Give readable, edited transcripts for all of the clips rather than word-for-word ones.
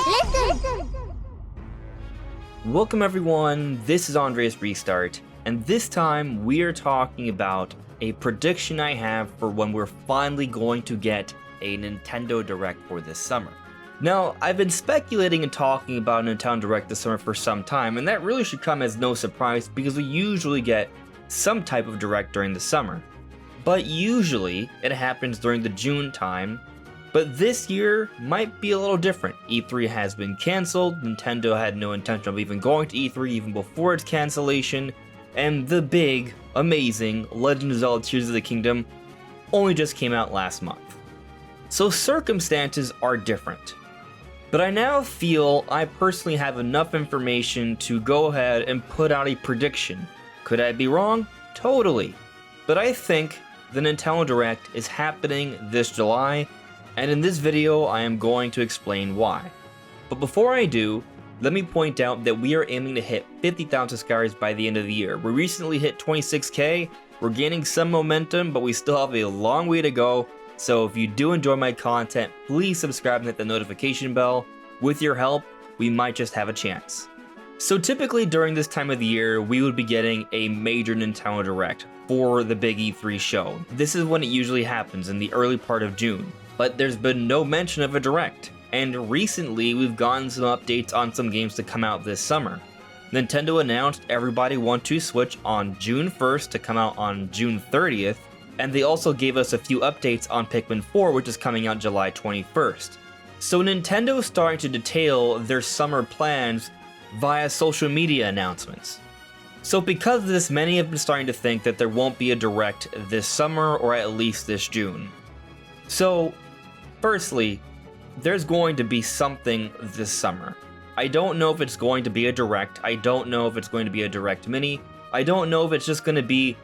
Listen! Welcome everyone, this is Andreas Restart, and this time we are talking about a prediction I have for when we're finally going to get a Nintendo Direct for this summer. Now, I've been speculating and talking about a Nintendo Direct this summer for some time, and that really should come as no surprise because we usually get some type of Direct during the summer. But usually, it happens during the June time. But this year might be a little different. E3 has been cancelled, Nintendo had no intention of even going to E3 even before its cancellation, and the big, amazing Legend of Zelda Tears of the Kingdom only just came out last month. So circumstances are different. But I now feel I personally have enough information to go ahead and put out a prediction. Could I be wrong? Totally. But I think the Nintendo Direct is happening this July, and in this video, I am going to explain why. But before I do, let me point out that we are aiming to hit 50,000 subscribers by the end of the year. We recently hit 26k, we're gaining some momentum, but we still have a long way to go. So if you do enjoy my content, please subscribe and hit the notification bell. With your help, we might just have a chance. So typically during this time of the year, we would be getting a major Nintendo Direct for the big E3 show. This is when it usually happens, in the early part of June. But there's been no mention of a Direct, and recently we've gotten some updates on some games to come out this summer. Nintendo announced Everybody Want to Switch on June 1st to come out on June 30th, and they also gave us a few updates on Pikmin 4, which is coming out July 21st. So Nintendo is starting to detail their summer plans via social media announcements. So because of this, many have been starting to think that there won't be a Direct this summer, or at least this June. So, firstly, there's going to be something this summer. I don't know if it's going to be a Direct, I don't know if it's going to be a Direct Mini, I don't know if it's just going to be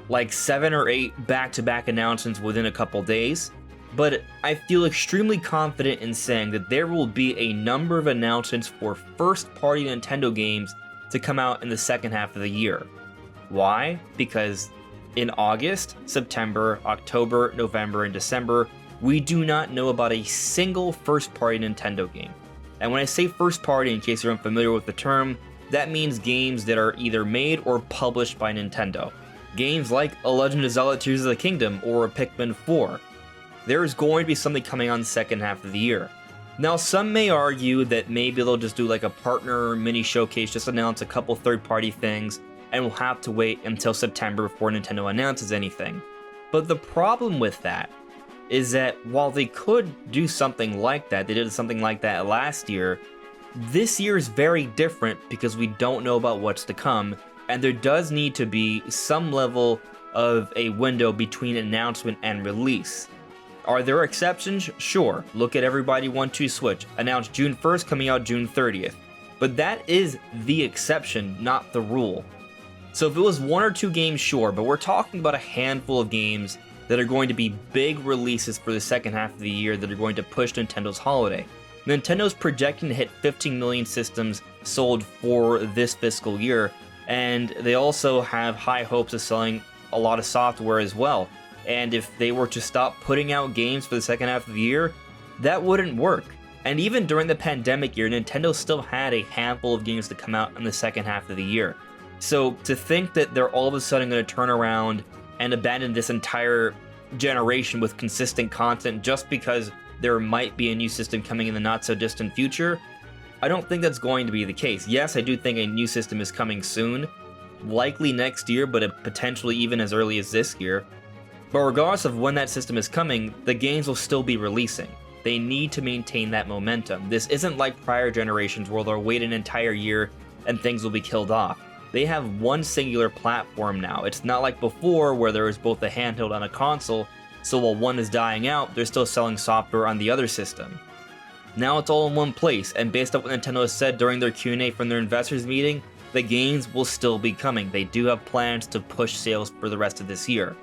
like 7 or 8 back-to-back announcements within a couple days, but I feel extremely confident in saying that there will be a number of announcements for first-party Nintendo games to come out in the second half of the year. Why? Because in August, September, October, November, and December, we do not know about a single first-party Nintendo game. And when I say first-party, in case you're unfamiliar with the term, that means games that are either made or published by Nintendo. Games like A Legend of Zelda Tears of the Kingdom or a Pikmin 4. There is going to be something coming on the second half of the year. Now, some may argue that maybe they'll just do like a partner mini showcase, just announce a couple third-party things, and we'll have to wait until September before Nintendo announces anything. But the problem with that is that while they could do something like that, they did something like that last year, this year is very different because we don't know about what's to come, and there does need to be some level of a window between announcement and release. Are there exceptions? Sure. Look at Everybody Want to Switch, announced June 1st, coming out June 30th. But that is the exception, not the rule. So if it was 1 or 2 games, sure, but we're talking about a handful of games that are going to be big releases for the second half of the year that are going to push Nintendo's holiday. Nintendo's projecting to hit 15 million systems sold for this fiscal year, and they also have high hopes of selling a lot of software as well. And if they were to stop putting out games for the second half of the year, that wouldn't work. And even during the pandemic year, Nintendo still had a handful of games to come out in the second half of the year. So to think that they're all of a sudden going to turn around and abandon this entire generation with consistent content just because there might be a new system coming in the not so distant future, I don't think that's going to be the case. Yes, I do think a new system is coming soon, likely next year, but potentially even as early as this year. But regardless of when that system is coming, the games will still be releasing. They need to maintain that momentum. This isn't like prior generations where they'll wait an entire year and things will be killed off. They have one singular platform now. It's not like before where there was both a handheld and a console, so while one is dying out, they're still selling software on the other system. Now it's all in one place, and based on what Nintendo has said during their Q&A from their investors meeting, the games will still be coming. They do have plans to push sales for the rest of this year.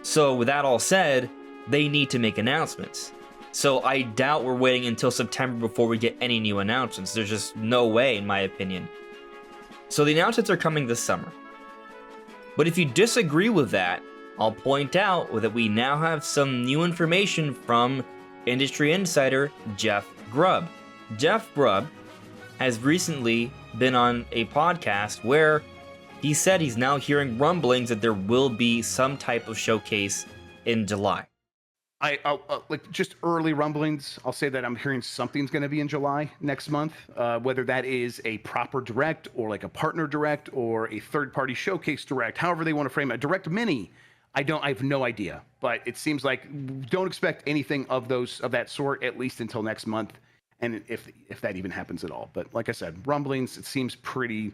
So with that all said, they need to make announcements. So I doubt we're waiting until September before we get any new announcements. There's just no way, in my opinion. So the announcements are coming this summer. But if you disagree with that, I'll point out that we now have some new information from industry insider Jeff Grubb. Jeff Grubb has recently been on a podcast where he said he's now hearing rumblings that there will be some type of showcase in July. Like just early rumblings, I'll say that I'm hearing something's going to be in July next month, whether that is a proper direct or like a partner direct or a third-party showcase direct, however they want to frame it. Direct mini, I have no idea, but it seems like don't expect anything of that sort at least until next month, and if that even happens at all. But like I said, rumblings, it seems pretty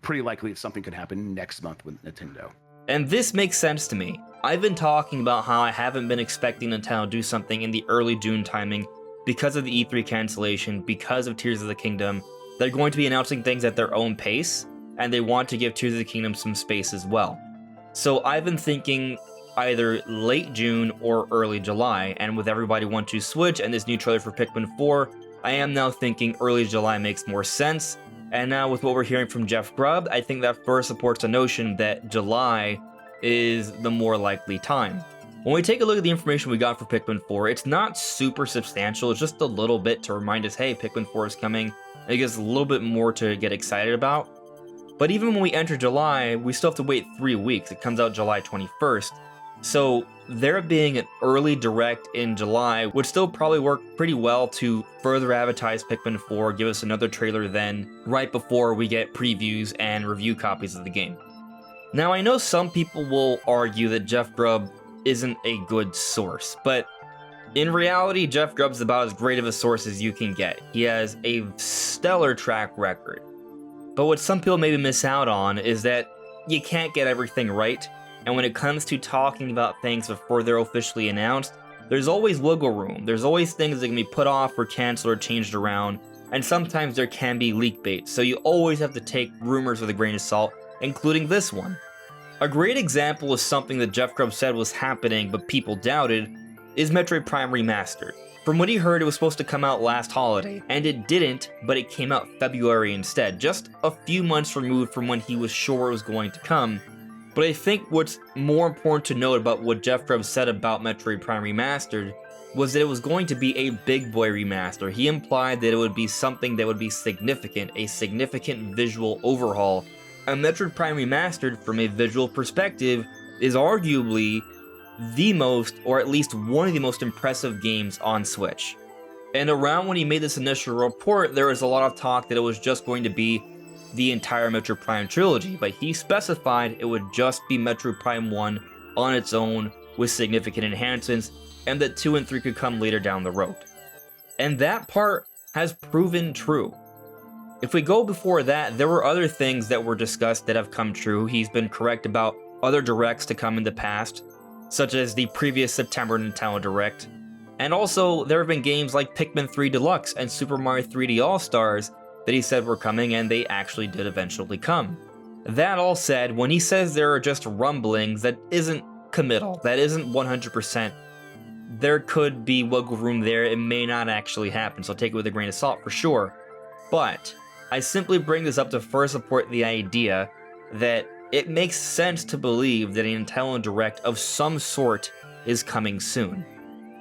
likely that something could happen next month with Nintendo. And this makes sense to me. I've been talking about how I haven't been expecting Nintendo to do something in the early June timing because of the E3 cancellation, because of Tears of the Kingdom. They're going to be announcing things at their own pace, and they want to give Tears of the Kingdom some space as well. So I've been thinking either late June or early July, and with everybody want to Switch and this new trailer for Pikmin 4, I am now thinking early July makes more sense. And now with what we're hearing from Jeff Grubb, I think that first supports the notion that July is the more likely time. When we take a look at the information we got for Pikmin 4, it's not super substantial, it's just a little bit to remind us, hey, Pikmin 4 is coming, and it gives a little bit more to get excited about. But even when we enter July, we still have to wait 3 weeks. It comes out July 21st. So there being an early direct in July would still probably work pretty well to further advertise Pikmin 4, give us another trailer then, right before we get previews and review copies of the game. Now I know some people will argue that Jeff Grubb isn't a good source, but in reality, Jeff Grubb's about as great of a source as you can get. He has a stellar track record. But what some people maybe miss out on is that you can't get everything right. And when it comes to talking about things before they're officially announced, there's always wiggle room. There's always things that can be put off or canceled or changed around, and sometimes there can be leak bait, so you always have to take rumors with a grain of salt, including this one. A great example of something that Jeff Grubb said was happening but people doubted is Metroid Prime Remastered. From what he heard, it was supposed to come out last holiday, and it didn't, but it came out February instead, just a few months removed from when he was sure it was going to come. But I think what's more important to note about what Jeff Grubb said about Metroid Prime Remastered was that it was going to be a big boy remaster. He implied that it would be something that would be significant, a significant visual overhaul. And Metroid Prime Remastered, from a visual perspective, is arguably the most, or at least one of the most impressive games on Switch. And around when he made this initial report, there was a lot of talk that it was just going to be the entire Metroid Prime trilogy, but he specified it would just be Metroid Prime 1 on its own with significant enhancements, and that 2 and 3 could come later down the road. And that part has proven true. If we go before that, there were other things that were discussed that have come true. He's been correct about other directs to come in the past, such as the previous September Nintendo Direct. And also, there have been games like Pikmin 3 Deluxe and Super Mario 3D All-Stars that he said were coming, and they actually did eventually come. That all said, when he says there are just rumblings, that isn't committal, that isn't 100%. There could be wiggle room there, it may not actually happen, so take it with a grain of salt for sure. But I simply bring this up to first support the idea that it makes sense to believe that a Nintendo Direct of some sort is coming soon.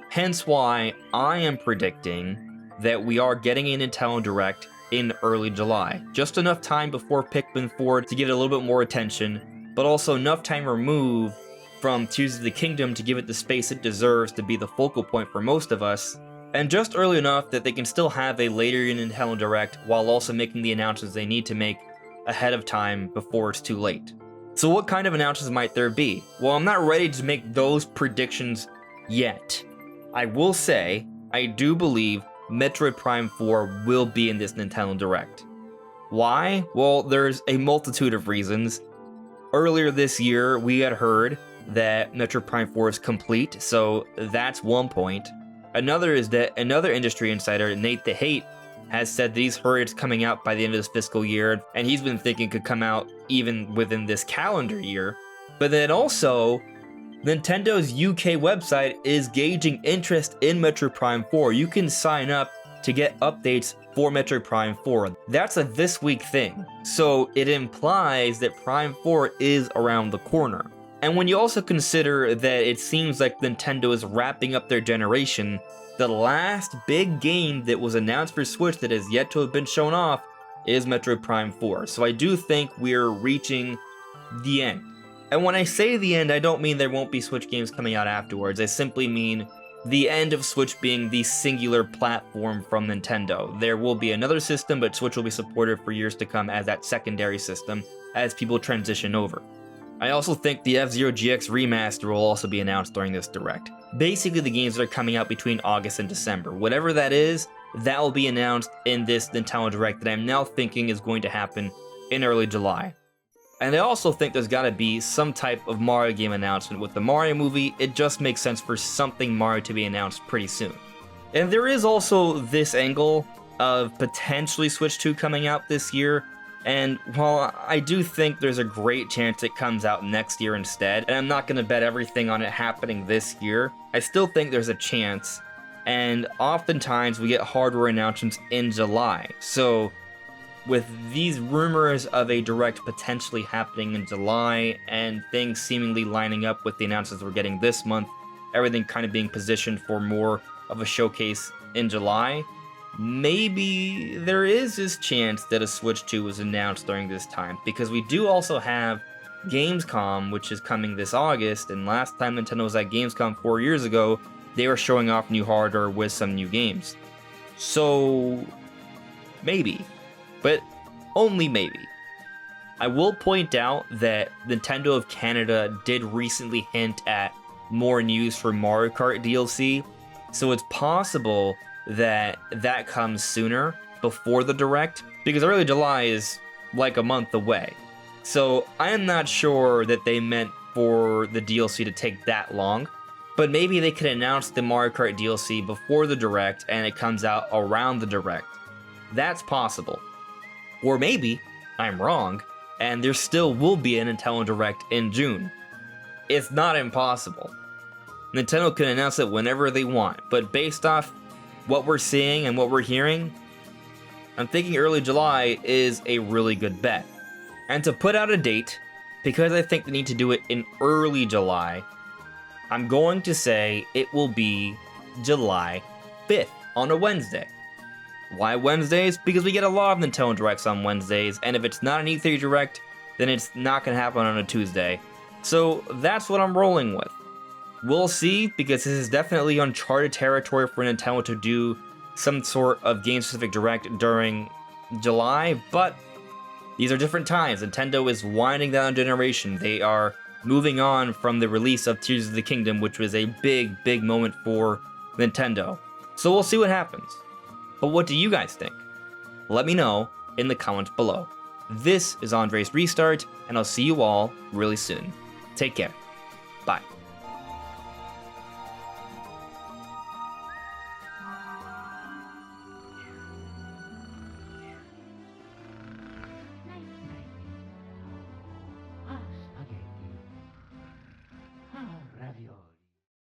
Hence why I am predicting that we are getting a Nintendo Direct in early July. Just enough time before Pikmin 4 to give it a little bit more attention, but also enough time removed from Tears of the Kingdom to give it the space it deserves to be the focal point for most of us, and just early enough that they can still have a later Nintendo Direct while also making the announcements they need to make ahead of time before it's too late. So what kind of announcements might there be? Well, I'm not ready to make those predictions yet. I will say, I do believe Metroid Prime 4 will be in this Nintendo Direct. Why? Well, there's a multitude of reasons. Earlier this year, we had heard that Metroid Prime 4 is complete, so that's one point. Another is that another industry insider, Nate the Hate, has said that he's heard it's coming out by the end of this fiscal year, and he's been thinking it could come out even within this calendar year. But then also, Nintendo's UK website is gauging interest in Metroid Prime 4. You can sign up to get updates for Metroid Prime 4. That's a this week thing, so it implies that Prime 4 is around the corner. And when you also consider that it seems like Nintendo is wrapping up their generation, the last big game that was announced for Switch that has yet to have been shown off is Metroid Prime 4. So I do think we're reaching the end. And when I say the end, I don't mean there won't be Switch games coming out afterwards. I simply mean the end of Switch being the singular platform from Nintendo. There will be another system, but Switch will be supported for years to come as that secondary system as people transition over. I also think the F-Zero GX remaster will also be announced during this Direct. Basically the games that are coming out between August and December. Whatever that is, that will be announced in this Nintendo Direct that I'm now thinking is going to happen in early July. And I also think there's gotta be some type of Mario game announcement. With the Mario movie, it just makes sense for something Mario to be announced pretty soon. And there is also this angle of potentially Switch 2 coming out this year. And while I do think there's a great chance it comes out next year instead, and I'm not going to bet everything on it happening this year, I still think there's a chance, and oftentimes we get hardware announcements in July. So with these rumors of a Direct potentially happening in July, and things seemingly lining up with the announcements we're getting this month, everything kind of being positioned for more of a showcase in July, maybe there is this chance that a Switch 2 was announced during this time, because we do also have Gamescom, which is coming this August, and last time Nintendo was at Gamescom 4 years ago, they were showing off new hardware with some new games. So, maybe. But only maybe. I will point out that Nintendo of Canada did recently hint at more news for Mario Kart DLC, so it's possible that that comes sooner before the Direct, because early July is like a month away. So I am not sure that they meant for the DLC to take that long, but maybe they could announce the Mario Kart DLC before the Direct and it comes out around the Direct. That's possible. Or maybe I'm wrong and there still will be a Nintendo Direct in June. It's not impossible. Nintendo can announce it whenever they want, but based off what we're seeing and what we're hearing, I'm thinking early July is a really good bet. And to put out a date, because I think they need to do it in early July, I'm going to say it will be July 5th on a Wednesday. Why Wednesdays? Because we get a lot of Nintendo Directs on Wednesdays, and if it's not an E3 Direct, then it's not going to happen on a Tuesday. So that's what I'm rolling with. We'll see, because this is definitely uncharted territory for Nintendo to do some sort of game-specific Direct during July, but these are different times. Nintendo is winding down a generation. They are moving on from the release of Tears of the Kingdom, which was a big, big moment for Nintendo. So we'll see what happens. But what do you guys think? Let me know in the comments below. This is Andre's Restart, and I'll see you all really soon. Take care. Bye.